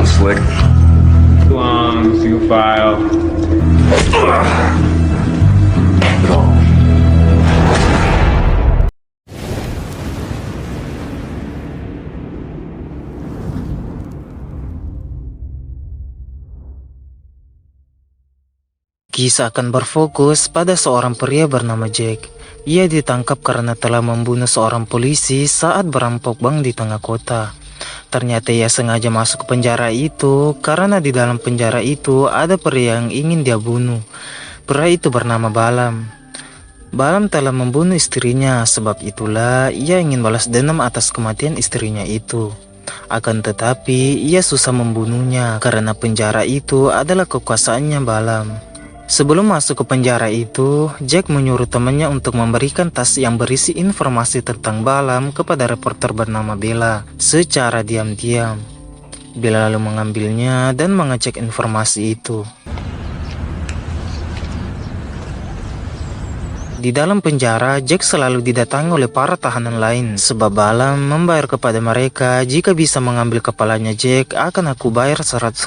sounds slick. Long, single file. Go. Kisah akan berfokus pada seorang pria bernama Jack. Ia ditangkap karena telah membunuh seorang polisi saat merampok bank di tengah kota. Ternyata ia sengaja masuk ke penjara itu karena di dalam penjara itu ada pria yang ingin dia bunuh. Pria itu bernama Balam. Balam telah membunuh istrinya, sebab itulah ia ingin balas dendam atas kematian istrinya itu. Akan tetapi ia susah membunuhnya karena penjara itu adalah kekuasaannya Balam. Sebelum masuk ke penjara itu, Jack menyuruh temannya untuk memberikan tas yang berisi informasi tentang Balam kepada reporter bernama Bella secara diam-diam. Bella lalu mengambilnya dan mengecek informasi itu. Di dalam penjara, Jack selalu didatangi oleh para tahanan lain sebab Balam membayar kepada mereka jika bisa mengambil kepalanya Jack akan aku bayar 100.000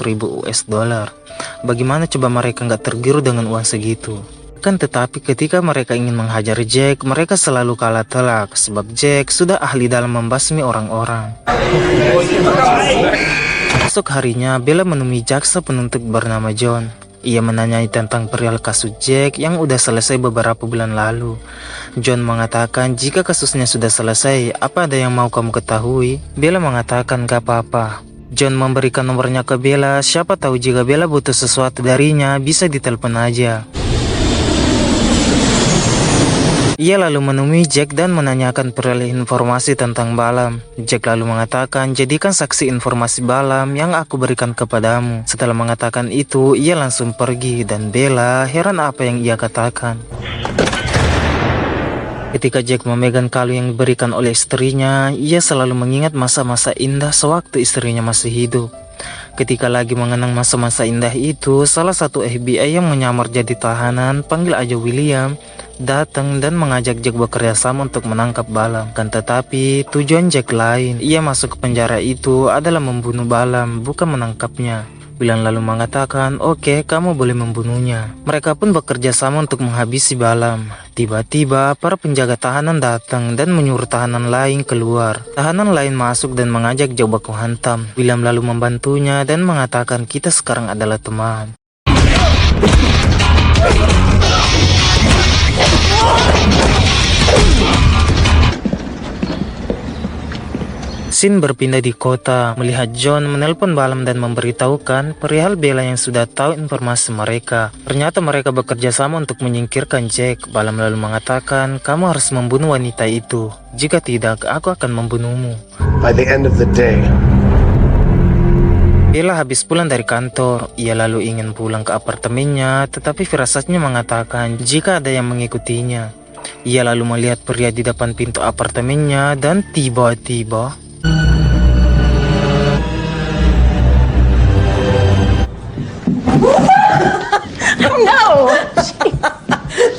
US dollar. Bagaimana coba mereka nggak tergiur dengan uang segitu? Kan tetapi ketika mereka ingin menghajar Jack, mereka selalu kalah telak sebab Jack sudah ahli dalam membasmi orang-orang. Esok harinya, Bella menemui jaksa penuntut bernama John. Ia menanyai tentang perihal kasus Jack yang udah selesai beberapa bulan lalu. John mengatakan jika kasusnya sudah selesai, apa ada yang mau kamu ketahui? Bella mengatakan gak apa-apa. John memberikan nomornya ke Bella, siapa tahu jika Bella butuh sesuatu darinya bisa ditelepon aja. Ia lalu menemui Jack dan menanyakan perihal informasi tentang Balam. Jack lalu mengatakan, jadikan saksi informasi Balam yang aku berikan kepadamu. Setelah mengatakan itu, ia langsung pergi dan Bella heran apa yang ia katakan. Ketika Jack memegang kalung yang diberikan oleh istrinya, ia selalu mengingat masa-masa indah sewaktu istrinya masih hidup. Ketika lagi mengenang masa-masa indah itu, salah satu FBI yang menyamar jadi tahanan, panggil aja William, datang dan mengajak Jack bekerja sama untuk menangkap Balam. Kan tetapi tujuan Jack lain. Ia masuk ke penjara itu adalah membunuh Balam, bukan menangkapnya. William lalu mengatakan, oke, kamu boleh membunuhnya. Mereka pun bekerja sama untuk menghabisi Balam. Tiba-tiba para penjaga tahanan datang dan menyuruh tahanan lain keluar. Tahanan lain masuk dan mengajak Jack baku hantam. William lalu membantunya dan mengatakan kita sekarang adalah teman. Scene berpindah di kota, melihat John menelpon Balam dan memberitahukan perihal Bella yang sudah tahu informasi mereka. Ternyata mereka bekerja sama untuk menyingkirkan Jack. Balam lalu mengatakan, kamu harus membunuh wanita itu. Jika tidak, aku akan membunuhmu. By the end of the day, Bella habis pulang dari kantor. Ia lalu ingin pulang ke apartemennya, tetapi firasatnya mengatakan jika ada yang mengikutinya. Ia lalu melihat pria di depan pintu apartemennya dan tiba-tiba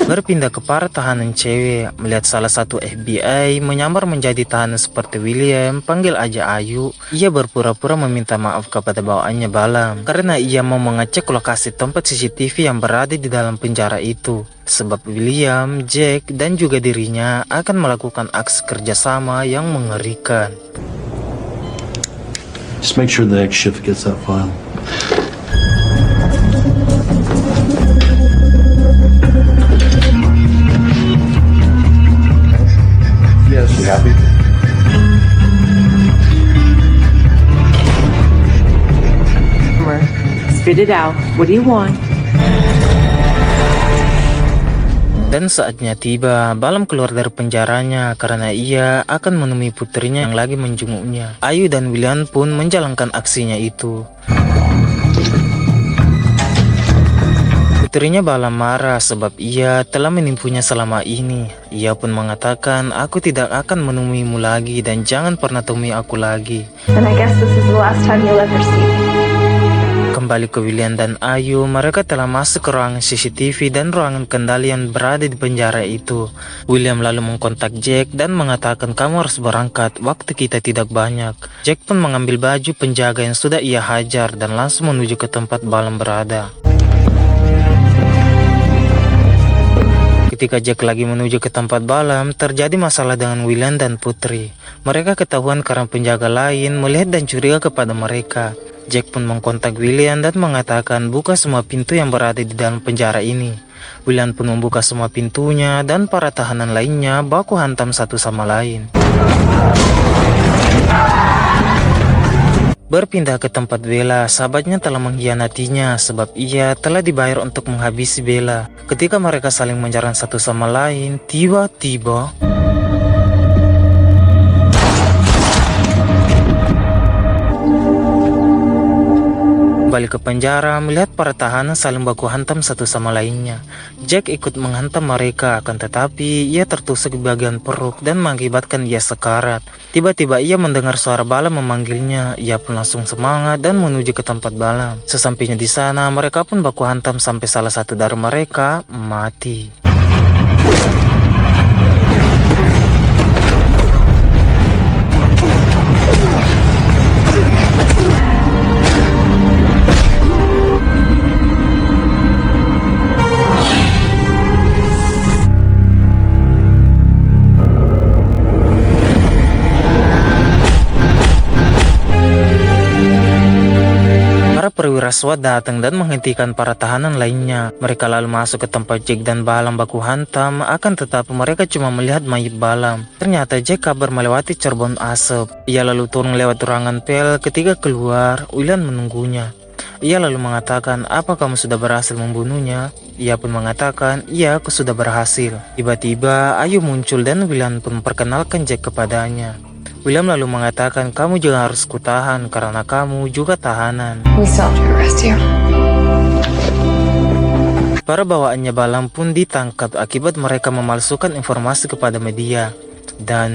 berpindah ke para tahanan cewek. Melihat salah satu FBI menyamar menjadi tahanan seperti William, panggil aja Ayu. Ia berpura-pura meminta maaf kepada bawaannya Balam karena ia mau mengecek lokasi tempat CCTV yang berada di dalam penjara itu. Sebab William, Jack, dan juga dirinya akan melakukan aksi kerjasama yang mengerikan. Just make sure the next shift gets that file. yes, you happy? Spit it out. What do you want? Dan saatnya tiba, Balam keluar dari penjaranya karena ia akan menemui putrinya yang lagi menjenguknya. Ayu dan William pun menjalankan aksinya itu. Putrinya Balam marah sebab ia telah menipunya selama ini. Ia pun mengatakan, aku tidak akan menemuimu lagi dan jangan pernah temui aku lagi. And I guess this is the last time you'll ever see me. Kembali ke William dan Ayu, mereka telah masuk ke ruangan CCTV dan ruangan kendali yang berada di penjara itu. William lalu mengkontak Jack dan mengatakan kamu harus berangkat, waktu kita tidak banyak. Jack pun mengambil baju penjaga yang sudah ia hajar dan langsung menuju ke tempat Balam berada. Ketika Jack lagi menuju ke tempat Balam, terjadi masalah dengan William dan Putri. Mereka ketahuan karena penjaga lain melihat dan curiga kepada mereka. Jack pun mengkontak William dan mengatakan buka semua pintu yang berada di dalam penjara ini. William pun membuka semua pintunya dan para tahanan lainnya baku hantam satu sama lain. Berpindah ke tempat Bella, sahabatnya telah mengkhianatinya sebab ia telah dibayar untuk menghabisi Bella. Ketika mereka saling menyerang satu sama lain, tiba-tiba balik ke penjara melihat para tahanan saling baku hantam satu sama lainnya. Jack ikut menghantam mereka, akan tetapi ia tertusuk di bagian perut dan mengakibatkan ia sekarat. Tiba-tiba ia mendengar suara Balam memanggilnya. Ia pun langsung semangat dan menuju ke tempat Balam. Sesampainya di sana, mereka pun baku hantam sampai salah satu dari mereka mati. Perwira SWAT datang dan menghentikan para tahanan lainnya. Mereka lalu masuk ke tempat Jack dan Balam baku hantam, akan tetapi mereka cuma melihat mayat Balam. Ternyata Jack kabur melewati cerbon asap. Ia lalu turun lewat ruangan pel. Ketika keluar, William menunggunya. Ia lalu mengatakan, apa kamu sudah berhasil membunuhnya? Ia pun mengatakan, iya aku sudah berhasil. Tiba-tiba Ayu muncul dan William pun memperkenalkan Jack kepadanya. William lalu mengatakan, kamu juga harus kutahan karena kamu juga tahanan. We still have to arrest you. Para bawaannya Balam pun ditangkap akibat mereka memalsukan informasi kepada media. Dan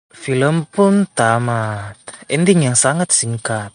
film pun tamat. Ending yang sangat singkat.